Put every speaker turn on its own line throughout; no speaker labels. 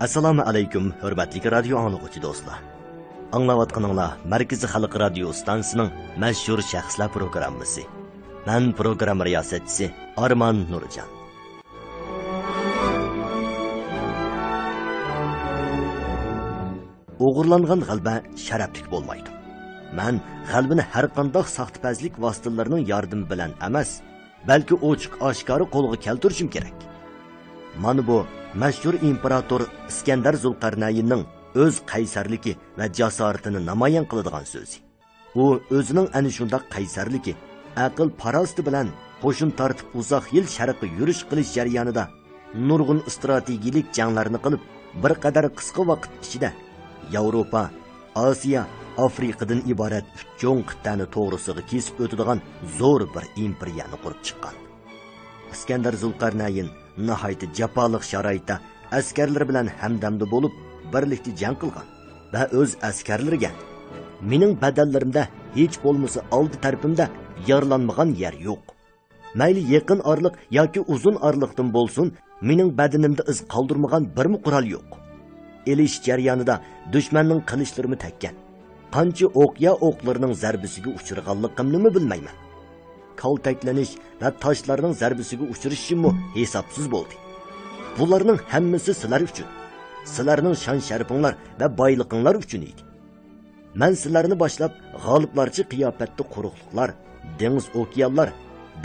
Assalomu alaykum, hurmatli radio anglag'uchi do'stlar. Anglayotganinglar Markaziy xalq radio stansiyasining mashhur shaxslar programmasi. Men program riyosatchisi Arman Nurjan. O'g'irlangan g'alba sharaflik bo'lmaydi. Men g'albini har qanday saxtpazlik vositalarining yordami bilan emas, balki ochiq-oshkora qo'lga keltirishim kerak. Mana bu mashhur imperator Iskandar Zulqarnaynning o'z qaysarligi va jasoratini namoyon qiladigan so'zi. U o'zining ana shunday qaysarligi, aql parosti bilan qo'shin tortib uzoq yil sharqqa yurish qilish jarayonida nurg'un strategik janglarni qilib, bir qadar qisqa vaqt ichida Yevropa, Osiyo, Afrikadan iborat cho'ng qit'ani to'g'risiga kesib o'tadigan zo'r bir imperiyani qurib chiqqan. Iskandar Zulqarnayn nihoyat jafoliq sharoitda askarlar bilan hamdamda bo'lib birlikda jang qilgan va o'z askarlariga mening badallarimda hech bo'lmasa oldi tarafimda yaralanmagan yer yo'q. Mayli yaqin orliq yoki uzun orliqdan bo'lsin, mening badanimda iz qoldirmagan birmi qurol yo'q. Elish jarayonida dushmanning qilichlarini tekkan. Qancha o'qya o'qlarining zarbasiga uchirganligimni bilmayman. Kaltaklanish va toshlarning zarbasiga uchrashishim hisobsiz bo'ldi. Bularning hammasi sizlar uchun, sizlarning shon sharafinglar va boyliqinglar uchun edi. Men sizlarni boshlab g'oliblarcha qiyofatda quruqliklar, dengiz okeanlar,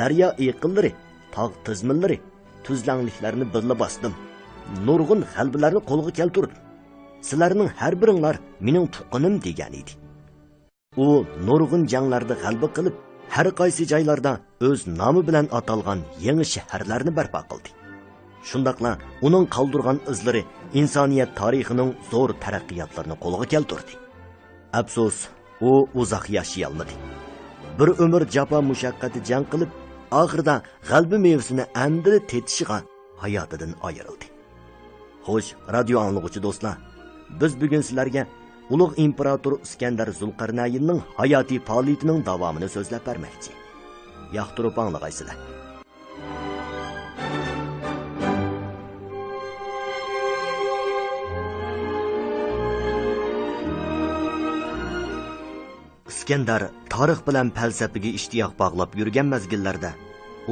daryo iqillari, tog' tizminlari, tuzlanliklarni birla bosdim. Nurg'un g'albalarni qo'lga keltirdim. Sizlarning har biringlar mening tuqqanim degan edi. U nurg'un janglarda g'alaba qilib, har qaysi joylarda o'z nomi bilan atalgan yangi shaharlarni barpo qildi. Shundaqla uning qoldirgan izlari insoniyat tarixining zo'r taraqqiyotlarini qo'lga keltirdi. Afsus, u uzoq yashay olmadi. Bir umr jafo mushaqqati jang qilib, oxirida g'alba mevasini endi tetishiga hayotidan ayrildi. Xo'sh, radio anglag'uchi do'stlar, biz bugun sizlarga ulug' imperator Iskandar Zulqarnaynning hayotiy faoliyatining davomini so'zlab bermoqchi. Yoqtirib anglag'aysizlar. Iskandar tarix bilan falsafaga ishtiyoq bog'lab yurgan mazgillarda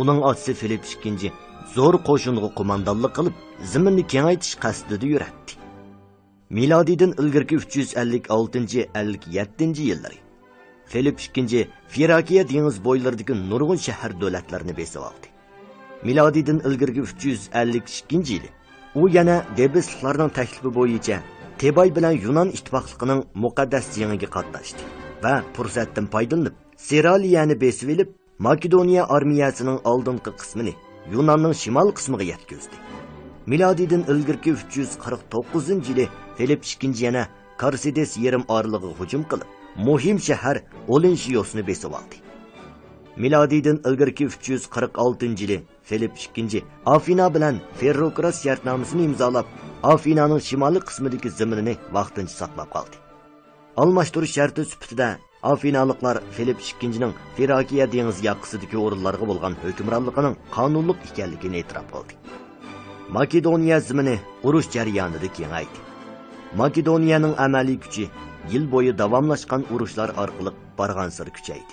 uning otasi Filip II zo'r qo'shinga qo'mondonlik qilib, zaminni kengaytirish qasdida yuratdi. Milodiydan ilgirki 356-57 yillari Filip II Firakiya dengiz bo'ylaridagi nurg'un shahar davlatlarini besib oldi. Milodiydan ilgirki 352 yili u yana debisliklarning taklifi bo'yicha Tebay bilan Yunon ittifoqligining muqaddas jangiga qatnashdi va fursatdan foydalanib Seraliyani besib olib, Makedoniya armiyasining oldingi qismini Yunonning shimol qismiga yetkazdi. Milodiydan ilgirki 349-yili Filip II yana Karsides yarim orlig'iga hujum qilib, muhim shahar Olenshiyosni besib oldi. Milodiydan ilgirki 346-yili Filip II Afina bilan Ferrokras shartnomasini imzolab, Afinaning shimoliy qismidagi zaminini vaqtincha saqlab qoldi. Almashtirish sharti sifatida Afinaliklar Filip II'ning Firakiya dengiz yoqasidagi o'rinlarga bo'lgan hukmronligining qonunliq ekanligini e'tirof qildi. Makedoniya zamini urush jarayonida kengaydi. Makedoniyaning amaliy kuchi yil bo'yi davomlashgan urushlar orqali borgan sir kuchaydi.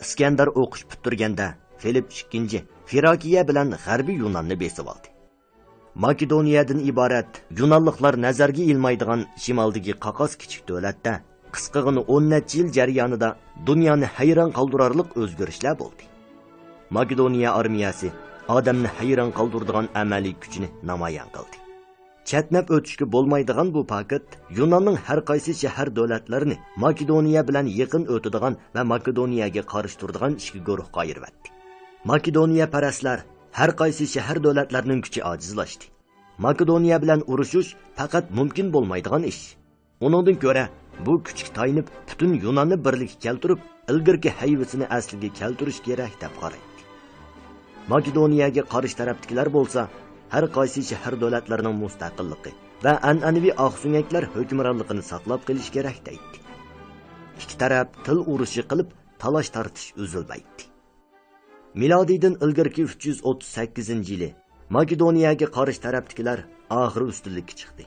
Iskandar o'qish bitirganda Filip II Firakiya bilan g'arbiy Yunonni besib oldi. Makedoniyadan iborat Yunonliklar nazarga ilmaydigan shimoldagi Qaqos kichik davlatda qisqagina 10 yil jarayonida dunyoni hayron qoldirarlik o'zgarishlar bo'ldi. Makedoniya armiyasi odamni hayron qoldiradigan amaliy kuchini namoyon qildi. Chatnab o'tishga bo'lmaydigan bu paket Yunonning har qaysi shahar davlatlarini Makedoniya bilan yaqin o'tadigan va Makedoniyaga qarshi turadigan ikki guruhga ayirdi. Makedoniya parastlar har qaysi shahar davlatlarining kuchi ojizlashdi. Makedoniya bilan urushish faqat mumkin bo'lmaydigan ish. Uningdan ko'ra bu kuchga tayinib butun Yunonni birlikka keltirib, ilgirki hayvasini asliga keltirish kerak deb qaraydi. Makedoniyaga qarshi tarafdagilar bo'lsa, har qaysi shahar davlatlarining mustaqilligi va an'anaviy oqsunyaklar hukmronligini saqlab qolish kerak deydi. Ikki taraf til urushi qilib, talash tortish uzilmaydi. Milodiydan ilgirki 338-yili Makedoniyaga qarshi tarafdagilar oxiri ustunlikka chiqdi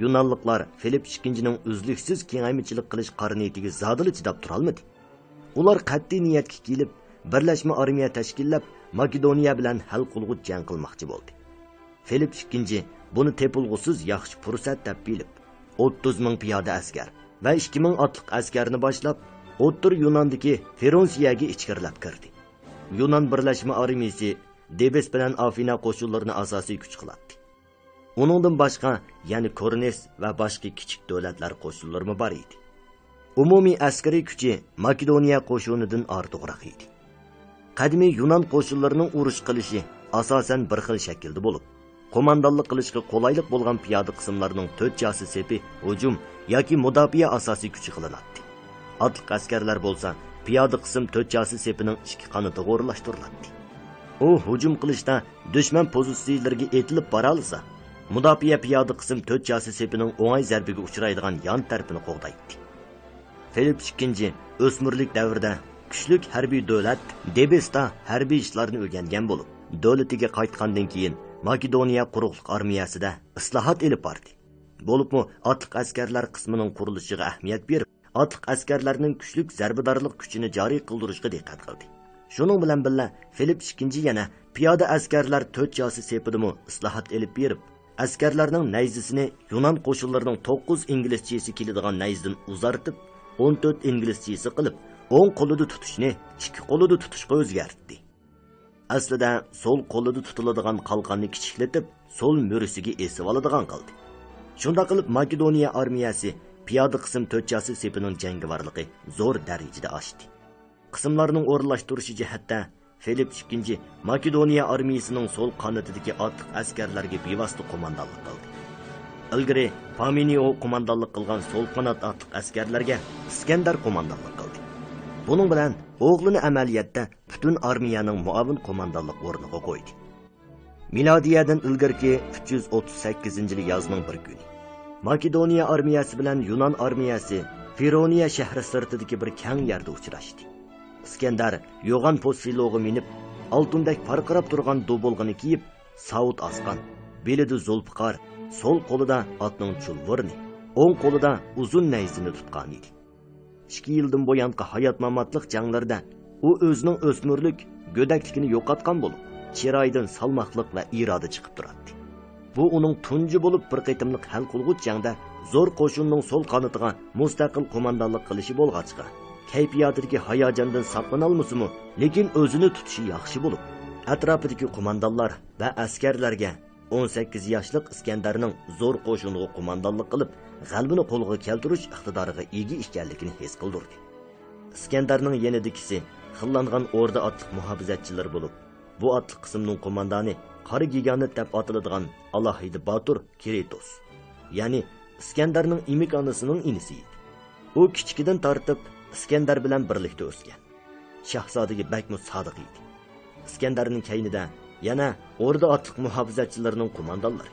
Yunanlıqlar Filip II-ning uzluksiz kengaymichilik qilish qariniyatiga zodili chidab turolmadi. Ular qat'iy niyatga kelib, birlashma armiya tashkillab, Makedoniya bilan hal qilg'uch jang qilmoqchi bo'ldi. Filip II buni tepilg'usiz yaxshi fursat deb bilib, 30 ming piyoda askar va 2 ming otliq askarni boshlab, O'ttir Yunondagi Feronsiyaga ichkirilab kirdi. Yunan birlashma armiyasi Debes bilan Afina qo'shinlarini asosiy kuch qiladi. Uningdan boshqa, ya'ni Kornes va boshqa kichik davlatlar qo'shinlari bor edi. Umumiy askariy kuchi Makedoniya qo'shinidan ortiqroq edi. Qadimiy Yunan qo'shinlarining urush qilishi asosan bir xil shaklda bo'lib, qo'mondonlik qilishga qulaylik bo'lgan piyoda qismlarining to'rtchasi sepi hujum yoki mudofaa asosiy kuchi qilinadi. Otliq askarlar bo'lsa, piyoda qism to'rtchasi sepining ikki qanatiga o'rnashtiriladi. U hujum qilishda dushman pozitsiyalariga etilib bora olsa, mudofaa piyoda qism to'rtchasi sepining o'ng'ay zarbiga uchraydigan yon tarafini qo'g'daydi. Filip II o'smirlik davrida kuchlik harbiy davlat Debesda harbiy ishlarni o'rgangan bo'lib, davlatiga qaytgandan keyin Makedoniya quruqlik armiyasida islohot elib bordi. Bo'libmi otliq askarlar qismining qurilishiga ahamiyat berib, otliq askarlarning kuchlik zarbadorlik kuchini joriy qildirishga diqqat qildi. Shuning bilan birga Filip II yana piyoda askarlar to'rtchasi sepidimi islohot elib berib, askarlarning nayzisini Yunan qo'shinlarining 9 inglizchasi keladigan nayzdan uzartib, 14 inglizchasi qilib, o'ng qo'lida tutishni ikki qo'lida tutishga o'zgartdi. Aslida so'l qo'lida tutiladigan qalqonni kichiklatib, so'l mo'risiga esib oladigan qildi. Shunda qilib Makedoniya armiyasi piyoda qism to'rtchasi sepining jangovarligi zo'r darajada oshdi. Qismlarning o'rlashtirishi jihatda Filip II Makedoniya armiyasining so'l qanotidagi otliq askarlarga bevosita qo'mondonlik qildi. Ilgari Paminio qo'mondonlik qilgan so'l qanot otliq askarlarga Iskandar qo'mondonlik qildi. Buning bilan o'g'lini amaliyotda butun armiyaning muavin qo'mondonlik o'rniga qo'ydi. Milodiyadan ilgarki 338-yil yozning bir kuni Makedoniya armiyasi bilan Yunan armiyasi Feroniya shahri sirtidagi bir keng yerda uchrashdi. Iskandar yo'g'on posilog'i minib, oltindek farqirab turgan do'bolg'ini kiyib, saut asqan, belida zulfiqar, so'l qo'lida otning chulvirni, o'ng qo'lida uzun nayzini tutgan edi. 2 yildan bo'yanqi hayot-mamatlik janglarda u o'zining o'smirlik, go'dakligini yo'qotgan bo'lib, chiroydan salmoqliq va iroda chiqib turadi. Bu uning tunji bo'lib bir qitimliq hal qilg'uch jangda zo'r qo'shinning so'l qanotiga mustaqil qo'mondonlik qilishi bo'lg'achqa, kayfiyatidagi hayajondan saqlana olmasimi, lekin o'zini tutishi yaxshi bo'lib, atrofidagi qo'mondonlar va askarlarga 18 yoshlik Iskandarning zo'r qo'shiniga qo'mondonlik qilib, g'albini qo'lga keltirish iqtidoriga ega ekanligini his qildirdi. Iskandarning yanidikisi xillangan o'rda otliq muhofizatchilar bo'lib, bu otliq qismning qo'mondoni Qari Giganit deb atiladigan alohida Batur Kiretos, ya'ni Iskandarning imik onasining inisi edi. U kichkidan tortib Iskandar bilan birlikda o'sgan. Shahzodaga bakmu sodiq edi. Iskandarning kaynida yana o'rda otliq muhofizatchilarining qo'mondonlari,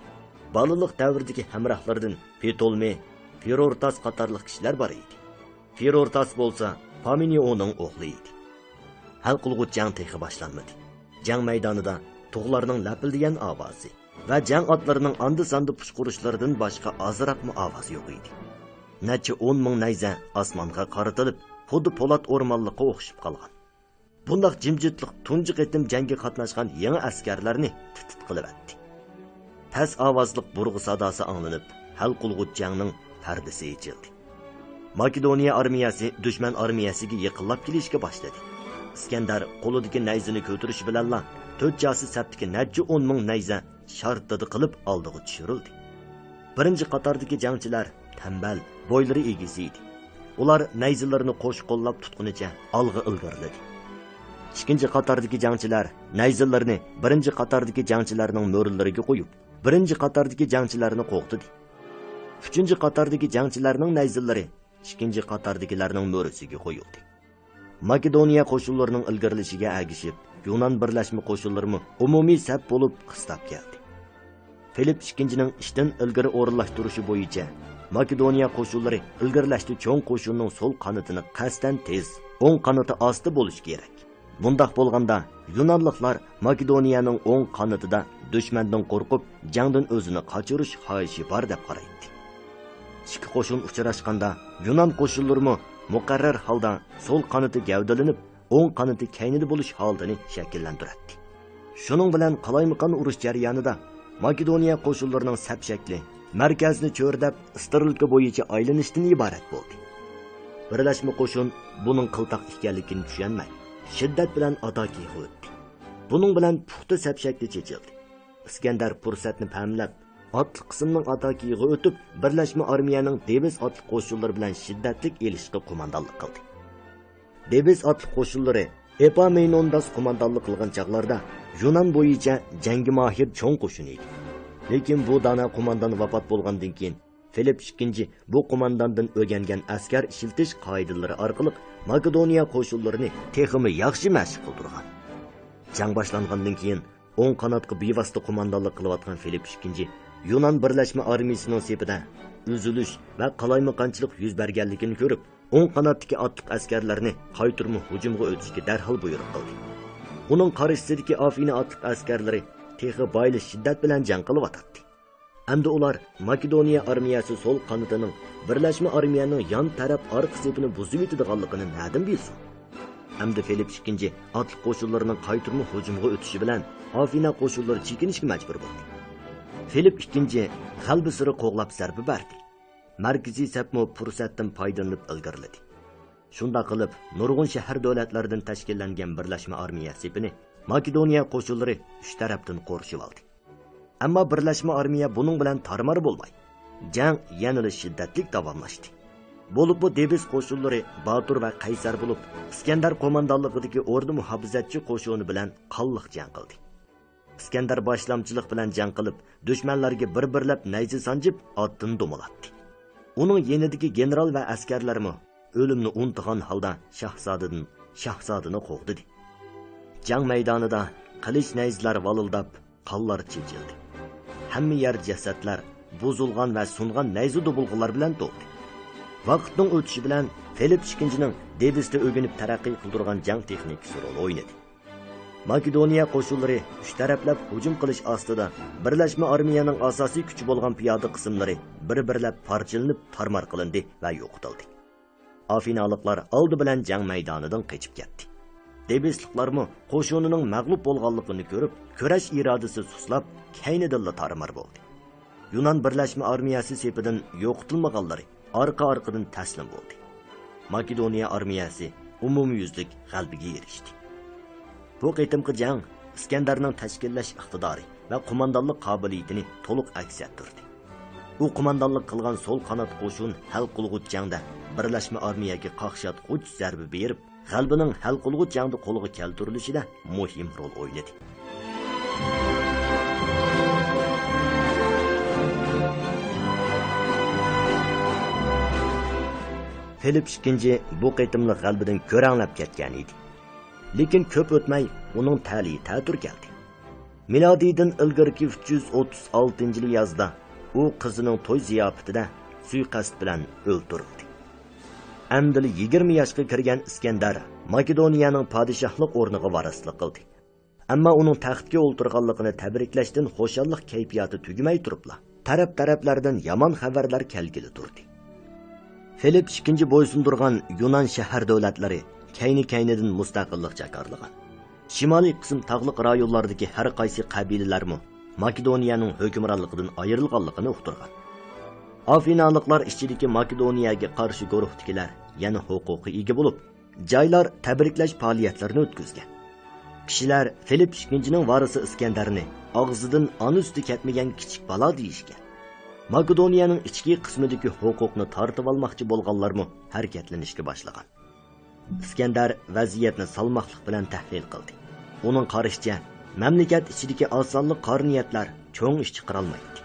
balaliq davridagi hamrohlaridan Ptolmey, Firortas qatorliq kishilar bor edi. Firortas bo'lsa Paminioning o'g'li edi. Hal qilg'uch jang texi boshlanmadi. Jang maydonida tug'larning lapildigan ovozi va jang otlarining andi-sandi pushqurishlaridan boshqa ozroqmi ovoz yo'q edi. Necha 10 ming nayza osmonga qaratilib, xuddi po'lat o'rmonliqqa o'xshib qolgan. Bundaq jimjitlik tunji qitim jangga qatnashgan yangi askarlarni titit qilib etdi. Past ovozliq burg'i sadosi anglanib, hal qilg'uch jangning pardasi yechildi. Makedoniya armiyasi dushman armiyasiga yaqinlab kelishga boshladi. Iskandar qo'lidagi nayzini ko'tirishi bilanla to'rtchasi saptiki necha 10 ming nayza shartda qilib oldiga tushirildi. Birinchi qatordagi jangchilar tambal, bo'ylari egisi edi. Ular nayzalarini qo'sh qo'llab tutqunicha olg'a ilgariladi. Ikkinchi qatordagi jangchilar nayzalarini birinchi qatordagi jangchilarning mo'rillariga qo'yib, birinchi qatordagi jangchilarni qo'qtidi. Uchinchi qatordagi jangchilarning nayzalari ikkinchi qatordagilarning mo'risiga qo'yildi. Makedoniya qo'shinlarining ilgarilishiga agishib, Yunan birlashma qo'shinlari umumiy saf bo'lib qistab keldi. Filip II ishdan ilgari o'rinlashtirishi bo'yicha Makedoniya qo'shinlari ilgarilashdi cho'ng qo'shinning so'l qanotini qasdan tez, o'ng qanoti osti bo'lishi kerak. Bundaq bo'lganda Yunanliklar Makedoniyaning o'ng qanotida dushmandan qo'rqib, jangdan o'zini qochirish xohishi bor deb qaraydi. ikki qo'shin uchrashganda Yunon qo'shinlarimi muqarrar holda so'l qanoti gavdalanib, o'ng qanoti kaynida bo'lish holatini shakllantiradi. Shuning bilan qalaymaqon urush jarayonida Makedoniya qo'shinlarining sap shakli markazni cho'rdab istirilka bo'yicha aylanishdan iborat bo'ldi. Birlashma qo'shin buning qiltaq ekanligini tushunmay, shiddat bilan ataki qildi. Buning bilan puxta sap shakli chechildi. Iskandar fursatni pamlab, otliq qismning atakiga o'tib, birlashma armiyaning Debis otliq qo'shinlari bilan shiddatlik elishga qo'mondonlik qildi. Debis otliq qo'shinlari Epaminondas qo'mondonlik qilgan chaqlarda Yunon bo'yicha jangi mahir cho'ng qo'shin edi. Lekin bu dana qo'mondon vafot bo'lgandan keyin Filip II bu qo'mondondan o'rgangan askar ishiltish qoidalari orqali Makedoniya qo'shinlarini texmi yaxshi mashq qildirgan. Jang boshlangandan keyin o'ng qanotga bevosita qo'mondonlik qilayotgan Filip II Yunon birlashma armiyasining sepida uzilish va qalaymaqonchilik yuz berganligini ko'rib, o'ng qanotdagi otliq askarlarni qaytirma hujumga o'tishga darhol buyruq qildi. Uning qarshisidagi Afina otliq askarlari texi bayli shiddat bilan jang qilyotdi. Hamda ular Makedoniya armiyasi so'l qanotining birlashma armiyaning yon taraf orqa sepini buzib yetadiganligini nadin bilsin. Hamda Filip II otliq qo'shinlarining qaytirma hujumga o'tishi bilan Afina qo'shinlari chekinishga majbur bo'ldi. Filip II g'alba siri qo'g'lab zarba berdi. Markaziy sapmo fursatdan foydalanib ilgariladi. Shunda qilib, nurg'un shahar davlatlardan tashkillangan birlashma armiya sepini Makedoniya qo'shinlari uch tarafdan qo'rshib oldi. Ammo birlashma armiya buning bilan tarmar bo'lmay, jang yanada shiddatli davomlashdi. Bo'lib bu Debis qo'shinlari Batur va Qaysar bo'lib, Iskandar qo'mondonligidagi o'rda muhofizatchi qo'shini bilan qonliq jang qildi. Iskandar boshlamchilik bilan jang qilib, dushmanlarga bir-birlab nayza sanjib, otdan do'malatdi. Uning yenidagi general va askarlarimi o'limni unutgan holda shahzodani qo'g'di. Jang maydonida qilich nayzlar valildab, qonlar chechildi. Hamma yer jasadlar, buzilgan va sungan nayza dubulg'alar bilan to'ldi. Vaqtning o'tishi bilan Filip II Debisda o'rganib taraqqiy qildirgan jang texnikasi rol o'ynadi. Makedoniya qo'shinlari uch taraflab hujum qilish ostida birlashma armiyaning asosiy kuchi bo'lgan piyoda qismlari bir-birlab parchalanib tarmar qilindi va yo'qotildi. Afinaliklar oldi bilan jang maydonidan qochib ketdi. Debisliklarmi qo'shinining mag'lub bo'lganligini ko'rib, kurash irodasi suslab, kaynidilla tarmar bo'ldi. Yunon birlashma armiyasi sepidan yo'qotilmaganlari orqa-orqadan taslim bo'ldi. Makedoniya armiyasi umumyuzlik g'alabaga erishdi. Bu qitimqi jang Iskandarning tashkillash iqtidori va qo'mondonlik qobiliyatini to'liq aks ettirdi. U qo'mondonlik qilgan so'l qanot qo'shin hal qilg'uch jangda birlashma armiyaga qaqshatquch zarba berib, g'albaning hal qilg'uch jangda qo'lga keltirilishida muhim rol o'ynadi. Filip II bu qitimli g'albadan ko'ranglab ketgan edi. Lekin ko'p o'tmay uning ta'li ta'tur keldi. Milodiydan ilgirki 336-yil yozda u qizining to'y ziyofatida suiqasd bilan o'ldirildi. Amdili 20 yoshga kirgan Iskandar Makedoniyaning podshohlik o'rniga varislik qildi. Ammo uning taxtga o'ltirganligini tabriklashdan xo'shallik kayfiyati tugmay turibla, taraflardan yomon xabarlar kelgili turdi. Filip II bo'ysundirgan Yunon shahar davlatlari kayni-kaynidan mustaqillik jakarlagan. Shimoliy qism tog'liq rayonlardagi har qaysi qabilalarmi Makedoniyaning hukmronligidan ayrilganligini uqtirgan. Afinaliklar ichidagi Makedoniyaga qarshi guruhdagilar yana huquqi ega bo'lib, joylar tabriklash faoliyatlarini o'tkazgan. Kishilar Filip II'ning varisi Iskandarni og'zidan onusti ketmagan kichik balo deyishgan. Makedoniyaning ichki qismidagi huquqni tortib olmoqchi bo'lganlarmi harakatlanishga boshlagan. Iskandar vaziyatni salmoqlik bilan tahlil qildi. Uning qarashicha, mamlakat ichidagi osonlik qarniyatlar cho'ng ish chiqara olmaydi.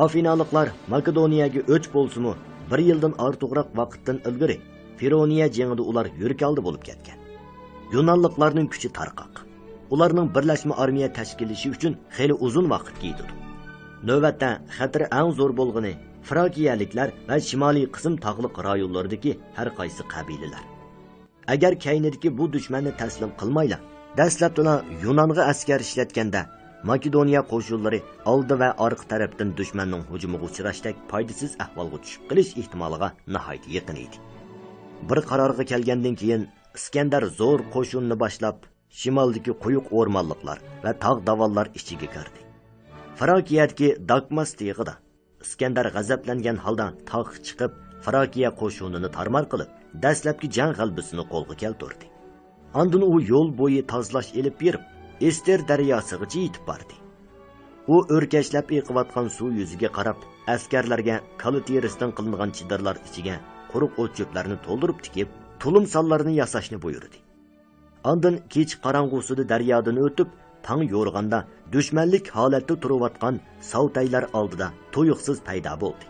Afinaliklar Makedoniyaga o'ch bo'lsa-mu, 1 yildan ortiqroq vaqtdan ilgari Fironiya jangida ular yurak oldi bo'lib ketgan. Yunonliklarning kuchi tarqoq. Ularning birlashma armiya tashkillashi uchun xeyli uzun vaqt ketdi. Navbatda xatar eng zo'r bo'lgani Frakiyaliklar va shimoliy qism tog'liq rayonlaridagi har qaysi qabilalar. Agar kaynidagi bu dushmanni taslim qilmaylar, dastlabda Yunonga askar ishlatganda Makedoniya qo'shinlari oldi va orqa tarafdan dushmanning hujumiga uchrashdak foydasiz ahvolga tushib qolish ehtimoliga nihoyat yaqin edi. Bir qarorga kelgandan keyin Iskandar zo'r qo'shinni boshlab shimoldagi quyuq o'rmonliklar va tog' davollar ichiga kirdi. Frakiyadagi Dakmas tig'ida Iskandar g'azablangan holda tog' chiqib, Frakiya qo'shinini tarmar qilib, dastlabki jang g'albisini qo'lga keltirdi. Andın u yo'l bo'yi tozlash elib berib, Ester daryosigacha yetib bordi. U o'rkashlab eqiyotgan suv yuziga qarab, askarlarga kali terisidan qilingan chidarlar ichiga quruq o't cho'plarni to'ldirib tikib, tulum sallarni yasashni buyurdi. Andın kech qorong'usida daryodan o'tib, tong yo'rg'anda dushmanlik holatda turayotgan Savtaylar oldida to'yiqsiz paydo bo'ldi.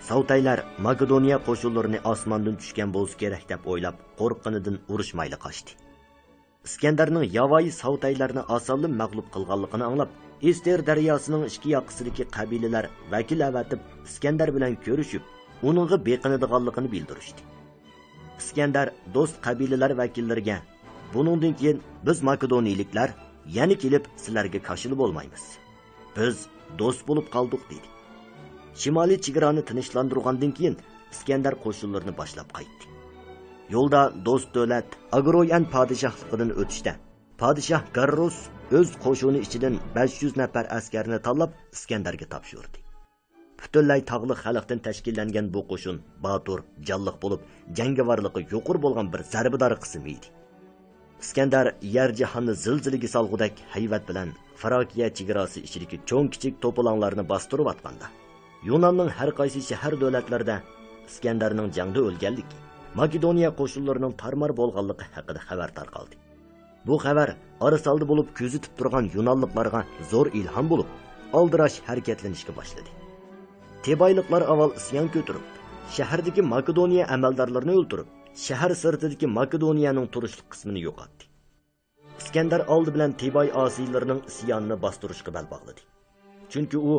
Savtaylar Makedoniya qo'shinlarini osmondan tushgan bo'lsa kerak deb o'ylab, qo'rqqanidan urushmayli qochdi. Iskandarning yavoyi Savtaylarni osonlik mag'lub qilganligini anglab, Ester daryosining ichki yoqasidagi qabilalar vakil avatib Iskandar bilan ko'rishib, uningga beqinadiganligini bildirishdi. Iskandar do'st qabilalar vakillariga, buningdan keyin biz makedoniyaliklar yana kelib sizlarga qo'shilib bo'lmaymiz. Biz do'st bo'lib qoldik dedi. Shimoliy chegarani tinchlantirgandan keyin Iskandar qo'shinlarini boshlab qaytdi. Yo'lda do'st davlat Agroyan podshohligidan o'tishda podshoh Garros o'z qo'shini ichidan 500 nafar askarni tanlab Iskandarga topshirdi. Butunlay tog'li xalqdan tashkillangan bu qo'shin botur, jonliq bo'lib, jangovarligi yuqori bo'lgan bir zarbador qism edi. Iskandar yer jahonni zilzilaga solg'udak hayvat bilan Frakiya chegarasi ichidagi cho'ng-kichik to'polonlarni bostirib atganda, Yunonning har qaysi shahar davlatlarida Iskandarning jangda o'lganligi, Makedoniya qo'shinlarining tarmar bo'lganligi haqida xabar tarqaldi. Bu xabar orasalda bo'lib ko'zitib turgan Yunonliklarga zo'r ilhom bo'lib, oldirash harakatlanishga boshladi. Tebayliklar avval isyon ko'tarib, shahardagi Makedoniya amaldorlarini o'ldirib, shahar sirtidagi Makedoniyaning turishlik qismini yo'qotdi. Iskandar oldi bilan Tebay osiylarining isyonini bostirishga bel bog'ladi. Chunki u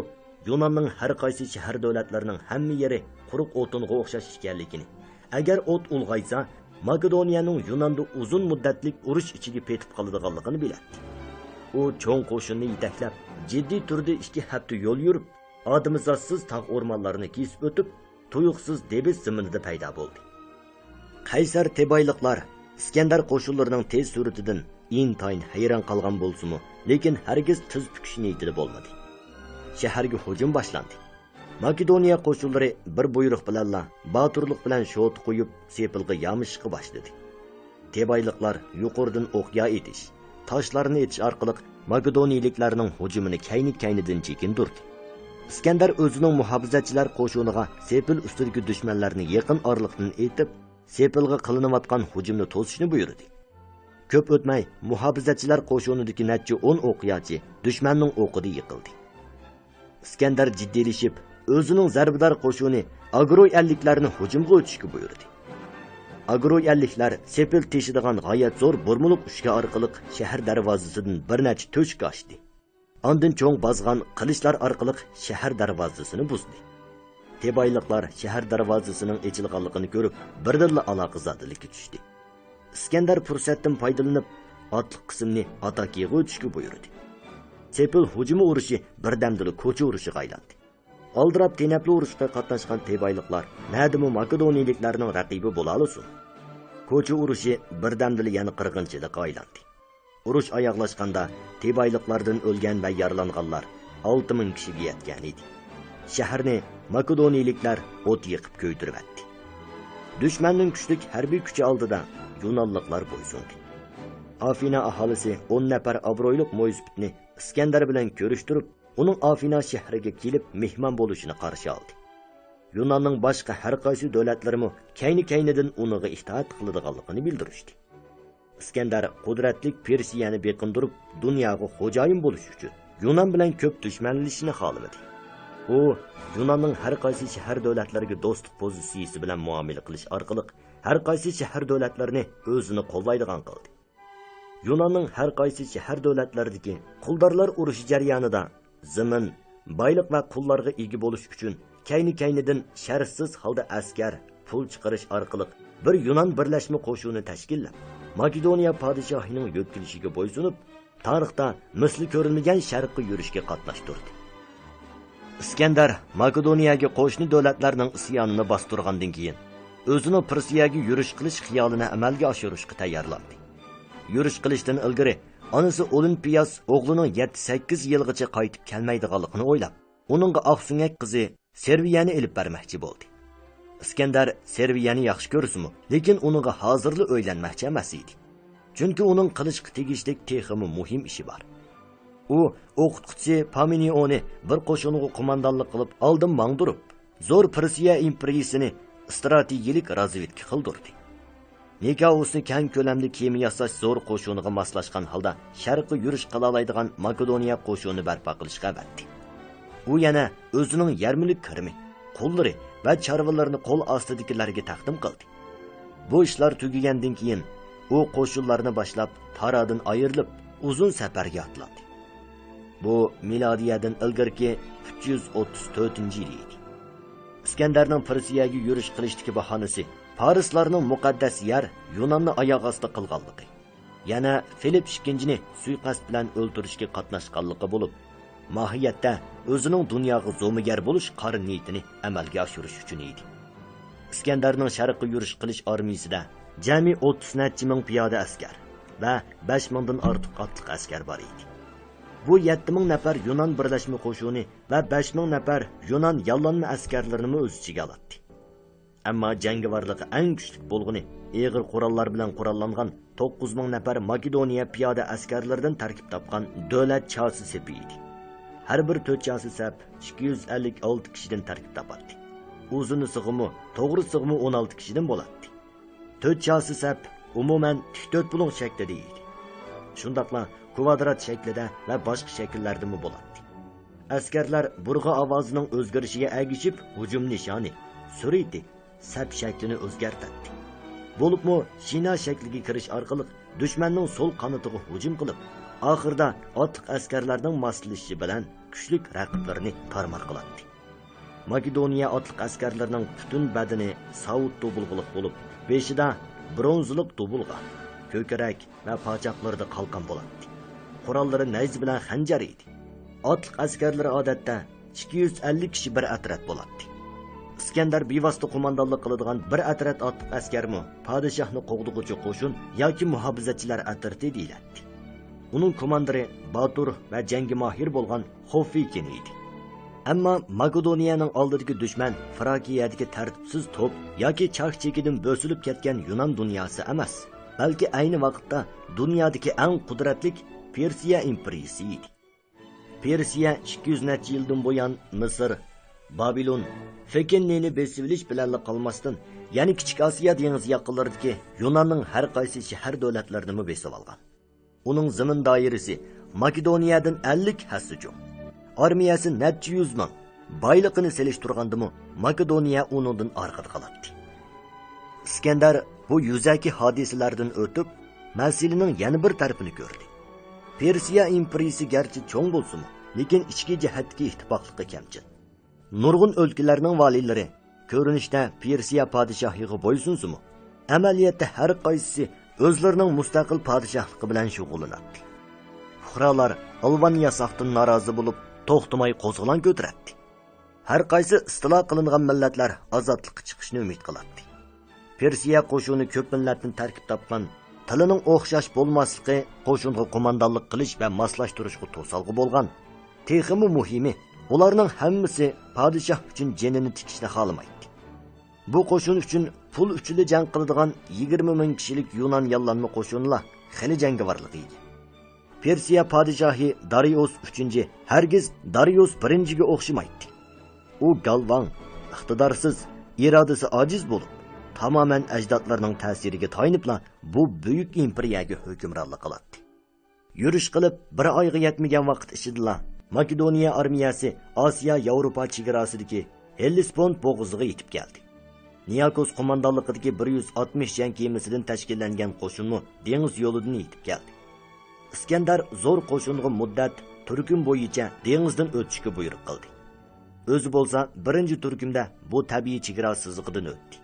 Yunonning har qaysi shahar davlatlarining hamma yeri quruq o'tinga o'xshash ekanligini, agar o't ulg'aysa, Makedoniyaning Yunonda uzun muddatlik urush ichiga petib qoladiganligini biladi. U cho'ng qo'shinni yetaklab, jiddiy turda 2 hafta yo'l yurib, odamzodsiz tog' o'rmonlarini kesib o'tib, tuyuqsiz Debis zaminida paydo bo'ldi. Qaysar Tebayliklar Iskandar qo'shinlarining tez suratidan intayin hayron qolgan bo'lsa-mu, lekin hargiz tiz tukish niyatida bo'lmadi. Shaharga hujum boshlandi. Makedoniya qo'shinlari bir buyruq bilanla boturlik bilan shot qo'yib, sepilga yamishishga boshladi. Tebayliklar yuqoridan o'qya etish, toshlarni etish orqali Makedoniyaliklarning hujumini kayni-kaynidan chekindirdi. Iskandar o'zining muhofizatchilar qo'shiniga sepil ustidagi dushmanlarni yaqin orliqdan etib, sepilga qilinayotgan hujumni to'sishni buyurdi. Ko'p o'tmay muhofizatchilar qo'shinidagi necha 10 o'qiyachi dushmanning o'qida yiqildi. Iskandar jiddiylashib, o'zining zarbador qo'shini Agroyalliklarni hujumga o'tishga buyurdi. Agroyalliklar sepil teshadigan g'oyat zo'r burmuliq ushka orqali shahar darvozasidan bir necha to'shik ochdi. Ondan cho'ng bozgan qilichlar orqali shahar darvozasini buzdi. Tebayliklar shahar darvozasining ochilganligini ko'rib, birdilla aloqa zodilikka tushdi. Iskandar fursatdan foydalanib, otliq qismni atakiga o'tishga buyurdi. Sepil hujumi urushi birdamdili ko'cha urushiga aylandi. Oldirab tenapli urushga qatnashgan Tebayliklar nadimi Makedoniyaliklarning raqibi bo'la olsin. Ko'cha urushi birdamdili yana qirg'inchilikka aylandi. Urush oyoqlashganda Tebayliklardan o'lgan va yaralanganlar 6000 kishiga yetgan edi. Shaharni Makedoniyaliklar o't yiqib ko'ydirib atdi. Dushmanning kuchlik harbiy kuchi oldida Yunonliklar bo'ysundi. Afina aholisi 10 nafar obro'yliq mo'yizbitni Iskandar bilan ko'rishtirib, uning Afina shahriga kelib mehmon bo'lishini qarshi oldi. Yunonning boshqa har qaysi davlatlarimi kayni-kaynidan uniga itoat qiladiganligini bildirishdi. Iskandar qudratli Persiyani beqindirib, dunyoga xo'jayin bo'lish uchun Yunon bilan ko'p dushmanlashishni xohlamadi. U Yunonning har qaysi shahar davlatlariga do'stlik pozitsiyasi bilan muomala qilish orqali har qaysi shahar davlatlarini o'zini qo'llaydigan qildi. Yunonning har qaysi shahar davlatlaridagi quldorlar urushi jarayonida zamin, boylik va qullarga ega bo'lish uchun kayni-kaynidan shartsiz holda askar, pul chiqarish orqali bir Yunon birlashma qo'shini tashkillab, Makedoniya podshohining yo'tkilishiga bo'ysunib, tarixda misli ko'rilmagan sharqqa yurishga qatnashtirdi. Iskandar Makedoniyaga qo'shni davlatlarning isyonini bostirgandan keyin o'zini Persiyaga yurish qilish xiyolini amalga oshirishga tayyorlandi. Yurish qilishdan ilgari onasi Olimpiyas o'g'lining 7-8 yilgacha qaytib kelmaydiganligini o'ylab, uningga oqsunyak qizi Serviyani ilib bermoqchi bo'ldi. Iskandar Serviyani yaxshi ko'rsimi, lekin uningga hozirli o'ylanmoqchi emas edi. Chunki uning qilishga tegishlik texmi muhim ishi bor. U o'qituvchi Paminioni bir qo'shinga qo'mondonlik qilib oldin mangdirib, zo'r Persiya imperiyasini strategik razvedka qildirdi. Nikaosni keng ko'lamli kema yasash zo'r qo'shiniga moslashgan holda sharqqa yurish qila oladigan Makedoniya qo'shinini barpo qilishga vatdi. U yana o'zining yarmilik kirimi, qo'llari va chorvalarini qo'l ostidagilarga taqdim qildi. Bu ishlar tugagandan keyin u qo'shinlarni boshlab Taradan ayrilib, uzun safarga otlandi. Bu milodiyadan ilgirki 334-yil edi. Iskandarning Persiyaga yurish qilishdagi bahonasi Parislarning muqaddas yer Yunonni oyoq osti qilganligi, yana Filip II ni suiqasd bilan o'ldirishga qatnashganligi bo'lib, mohiyatda o'zining dunyoga zo'migar bo'lish qora niyatini amalga oshirish uchun edi. Iskandarning sharqqa yurish qilish armiyasida jami 30 ming piyoda askar va 5 mingdan ortiq otliq askar bor edi. Bu 7 ming nafar Yunon birlashma qo'shini va 5 ming nafar Yunon yollanma askarlarini o'z ichiga oldi. Ammo jangovarligi eng kuchli bo'lgani eg'ir qurollar bilan qurollangan 9 ming nafar Makedoniya piyoda askarlaridan tarkib topgan davlat chasi sepi edi. Har bir 4 chasi sep 256 kishidan tarkib topadi. Uzuni sig'imi, to'g'ri sig'imi 16 kishidan bo'ladi. 4 chasi sep umuman tik 4 bulung shaklida edi. Shundaqla kvadrat shaklida va boshqa shakllarda bo'ladi. Askarlar burg'a ovozining o'zgarishiga agishib hujum nishoni, suriti, sap shaklini o'zgartirdi. Bo'libmi shina shakliga kirish orqali dushmanning so'l qanotiga hujum qilib, oxirida otliq askarlarning moslashishi bilan kuchli raqiblarini tarmar qiladi. Makedoniya otliq askarlarining butun badani savut dubulg'iliq bo'lib, beshida bronzliq dubulg'a, ko'krak va pochoqlarida qalqon bo'ladi. Qurollari nayz bilan xanjar edi. Otliq askarlari odatda 250 kishi bir atrat bo'ladi. Iskandar bevosita qo'mondonlik qiladigan bir atrat otliq askarmi podshohni qo'g'dug'uchi qo'shin yoki muhofizachilar atrati deyiladi. Uning komandiri Batur va jangi mohir bo'lgan Xofikin edi. Ammo Makedoniyaning oldidagi dushman Frakiyadagi tartibsiz to'p yoki chaq-chekidan bo'silib ketgan Yunon dunyosi emas, balki ayni vaqtda dunyodagi eng qudratli Persiya imperiyasi edi. Persiya 200 yildan buyon Misr, Babilon, Fekenni besivilish bilan qolmasdan, ya'ni Kichik Osiyo dengizi yaqinlaridagi Yunonning har qaysi shahar davlatlarini besib olgan. Uning zamin doirasi Makedoniyadan 50 hassa cho'q. Armiyasi necha yuz ming. Boyliqini selishtirgandimi, Makedoniya uningdan orqada qoladi. Iskandar bu yuzaki hodisalardan o'tib, masalaning yana bir tarafini ko'rdi. Persiya imperiyasi garchi cho'ng bo'lsin, lekin ichki jihatga ittifoqligi kamchil. Nurg'un o'lkalarning valilari ko'rinishda Persiya podshohiga bo'ysunsinmi, amaliyotda har qaysisi o'zlarining mustaqil podshohligi bilan shug'ullanadi. Fuqarolar Albaniya saqdan norozi bo'lib, to'xtamay qo'zg'olon ko'taradi. Har qaysi istilo qilingan millatlar ozodlikka chiqishni umid qiladi. Persiya qo'shini ko'p millatdan tarkib topgan, tilining o'xshash bo'lmasligi qo'shinga qo'mondonlik qilish va moslashtirishga to'salg'i bo'lgan. Texmi muhimi, ularning hammasi podshoh uchun jinini tikishni xohlamaydi. Bu qo'shin uchun pul uchun jang qiladigan 20 ming kishilik Yunon yollanma qo'shinlar xili jangovarligi edi. Persiya podshohi Darius 3 hargiz Darius 1-ga o'xshamaydi. U galvan, iqtidorsiz, irodasi ojiz bo'lib, tamoman ajdodlarning ta'siriga to'yinibla bu buyuk imperiyaga hukmronlik qiladi. Yurish qilib bir oyga yetmagan vaqt ichida Makedoniya armiyasi Osiyo Yevropa chegarasidagi Hellespont bo'g'oziga yetib keldi. Niyakos qo'mondonligidagi 160 jang kemasidan tashkillangan qo'shinni dengiz yo'lidan yetib keldi. Iskandar zo'r qo'shinga muddat turkum bo'yicha dengizdan o'tishga buyruq qildi. O'zi bo'lsa, birinchi turkumda bu tabiiy chegara siziqidan o'tdi.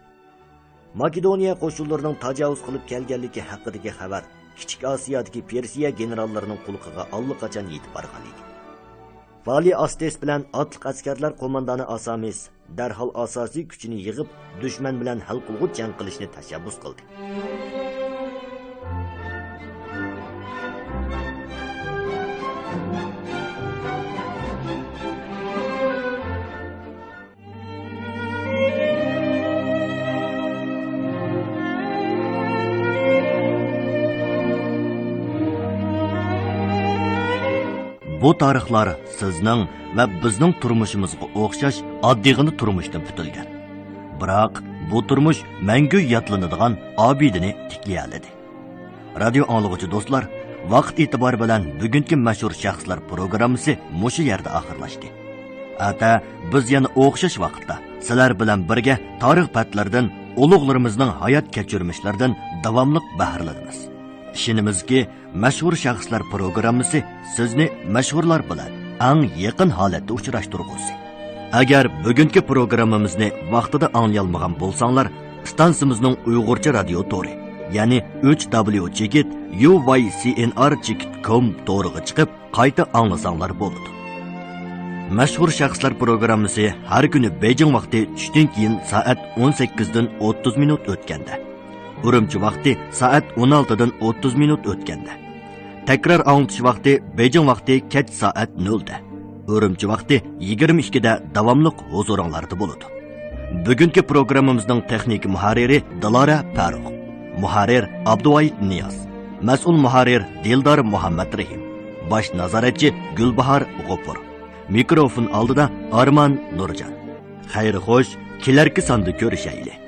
Makedoniya qo'shinlarining tajovuz qilib kelganligi haqidagi xabar Kichik Osiyodagi Persiya generallarining quliqiga allaqachon yetib borgan edi. Vali Astes bilan otliq askarlar qo'mondoni Asamis darhol asosiy kuchini yig'ib, dushman bilan hal qilg'uch jang qilishni tashabbus qildi. Bu tarixlar sizning va bizning turmushimizga o'xshash oddiygina turmushdan putilgan. Biroq bu turmush mangu yodlanadigan obidini tikladi. Radio anglag'uchi do'stlar, vaqt e'tibori bilan bugungi mashhur shaxslar programmasi mushu yerda oxirlashdi. Ata biz yana o'xshash vaqtda sizlar bilan birga tarix patlaridan, ulug'larimizning hayot kechirmishlaridan davomli bahralanamiz. İşinimizki mashhur shaxslar programmasi sizni mashhurlar bilan eng yaqin holatda uchrashtirgusi. Agar bugungi programmamizni vaqtida anglayolmagan bo'lsanglar, stansimizning Uyg'urcha radio tori, ya'ni 3w.uycnr.com toriga chiqib, qayta anglasanglar bo'ladi. Mashhur shaxslar programmasi har kuni Beijing vaqti tushdan keyin soat 18 dan 30 minut o'tganda, Urumchi vaqti soat 16 dan 30 minut o'tganda, takrar anglatish vaqti Beijing vaqti kech soat 0 da, Urumchi vaqti 22 da davomli huzuringlarda bo'ladi. Bugungi programmamizning texnik muharriri Dilara Farruh, muharrir Abduvoyid Niyoz, mas'ul muharrir Dildor Muhammad Rahim, bosh nazoratchi Gulbahor G'ofur. Mikrofon oldida Arman Nurjan. Xayr xo'sh, kelarki sonda ko'rishaylik.